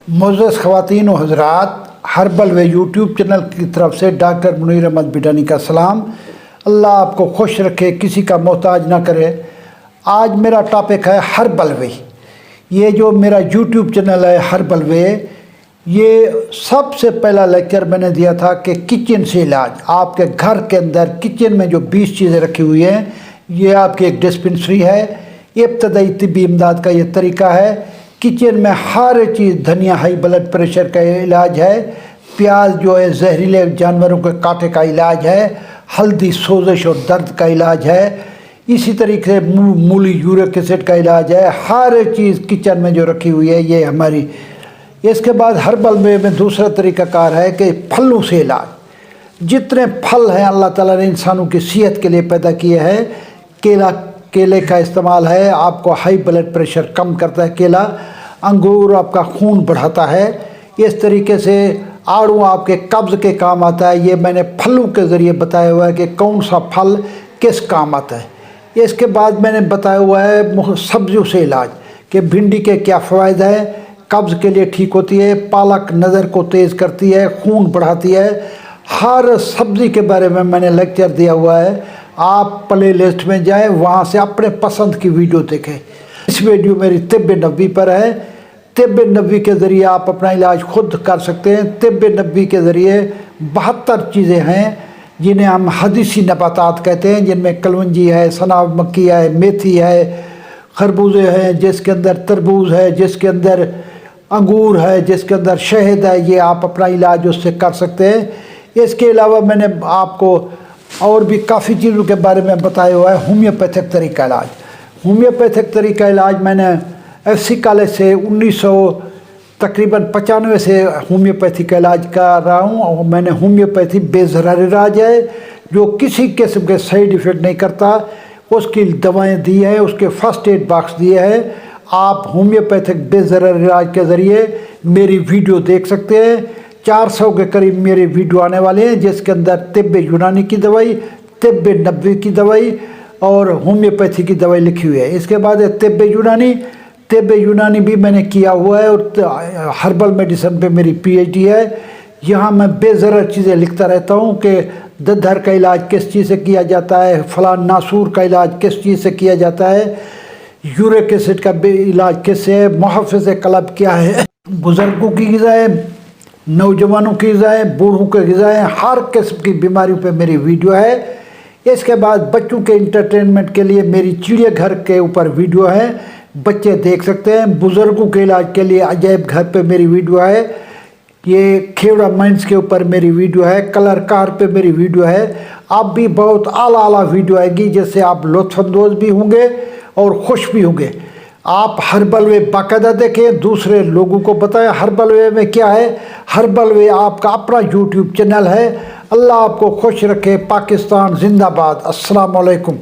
मुअज़्ज़ज़ ख़वातीन व हज़रात, हर्बल वे YouTube channel की तरफ से डॉक्टर मुनीर अहमद बिडानी का सलाम। अल्लाह आपको खुश रखे, किसी का मोहताज ना करे। आज मेरा टॉपिक है हर्बल वे। ये जो मेरा यूट्यूब चैनल है हर्बल वे, ये सबसे पहला लेक्चर मैंने दिया था कि किचन से इलाज। आपके घर के अंदर किचन में जो 20 चीज़ें रखी हुई हैं, ये आपकी एक डिस्पेंसरी है। इब्तदाई तिब्बी इमदाद का ये तरीका है। किचन में हर चीज़, धनिया हाई ब्लड प्रेशर का इलाज है, प्याज जो है जहरीले जानवरों के कांटे का इलाज है, हल्दी सोजिश और दर्द का इलाज है, इसी तरीके से मूली यूरिक एसिड का इलाज है। हर चीज़ किचन में जो रखी हुई है ये हमारी। इसके बाद हर्बल में दूसरा तरीक़ाकार है कि फलों से इलाज। जितने फल हैं अल्लाह ताला ने इंसानों की सेहत के लिए पैदा किए हैं। केले का इस्तेमाल है, आपको हाई ब्लड प्रेशर कम करता है केला। अंगूर आपका खून बढ़ाता है। इस तरीके से आड़ू आपके कब्ज़ के काम आता है। ये मैंने फलों के ज़रिए बताया हुआ है कि कौन सा फल किस काम आता है। इसके बाद मैंने बताया हुआ है सब्जियों से इलाज कि भिंडी के क्या फ़वाइद है, कब्ज़ के लिए ठीक होती है, पालक नज़र को तेज़ करती है, खून बढ़ाती है। हर सब्ज़ी के बारे में मैंने लेक्चर दिया हुआ है। आप प्ले लिस्ट में जाएं, वहाँ से अपने पसंद की वीडियो देखें। इस वीडियो मेरी तिब्ब नबवी पर है। तिब्ब नबवी के ज़रिए आप अपना इलाज खुद कर सकते हैं। तिब्ब नबवी के ज़रिए 72 चीज़ें हैं जिन्हें हम हदीसी नबातात कहते हैं, जिनमें कलवंजी है, सनाब मक्की है, मेथी है, खरबूजे हैं, जिसके अंदर तरबूज है, जिसके अंदर अंगूर है, जिसके अंदर शहद है। ये आप अपना इलाज उससे कर सकते हैं। इसके अलावा मैंने आपको और भी काफ़ी चीज़ों के बारे में बताया हुआ है। होम्योपैथिक तरीका इलाज। होम्योपैथिक तरीका इलाज मैंने FC कॉलेज से 1995 से होम्योपैथी का इलाज कर रहा हूँ। और मैंने होम्योपैथी बेज़रार इलाज है जो किसी किस्म के साइड इफ़ेक्ट नहीं करता, उसकी दवाएं दी हैं, उसके फर्स्ट एड बॉक्स दिए हैं। आप होम्योपैथिक बेज़रार इलाज के ज़रिए मेरी वीडियो देख सकते हैं। 400 के करीब मेरे वीडियो आने वाले हैं, जिसके अंदर तिब्ब यूनानी की दवाई, तिब्ब नबवी की दवाई और होम्योपैथी की दवाई लिखी हुई है। इसके बाद तिब्ब यूनानी भी मैंने किया हुआ है और हर्बल मेडिसिन पे मेरी PhD है। यहाँ मैं बेज़रार चीज़ें लिखता रहता हूँ कि दद्दर का इलाज किस चीज़ से किया जाता है, फलां नासूर का इलाज किस चीज़ से किया जाता है, यूरिक एसिड का इलाज किससे है, मुहफ़्फ़िज़ क़ल्ब क्या है, बुज़ुर्गों की ग़िज़ाएँ, नौजवानों की ग़िज़ाएँ, बूढ़ों की ग़िज़ाएँ, हर किस्म की बीमारियों पे मेरी वीडियो है। इसके बाद बच्चों के इंटरटेनमेंट के लिए मेरी चिड़ियाघर के ऊपर वीडियो है, बच्चे देख सकते हैं। बुज़ुर्गों के इलाज के लिए अजायब घर पे मेरी वीडियो है। ये खेवड़ा माइंस के ऊपर मेरी वीडियो है। कलर कार पे मेरी वीडियो है। अब भी बहुत आला वीडियो आएगी जिससे आप लुत्फ़अंदोज़ भी होंगे और खुश भी होंगे। आप हर्बल वे बाकायदा देखें, दूसरे लोगों को बताएं हर्बल वे में क्या है। हर्बल वे आपका अपना यूट्यूब चैनल है। अल्लाह आपको खुश रखे। पाकिस्तान जिंदाबाद। अस्सलाम वालेकुम।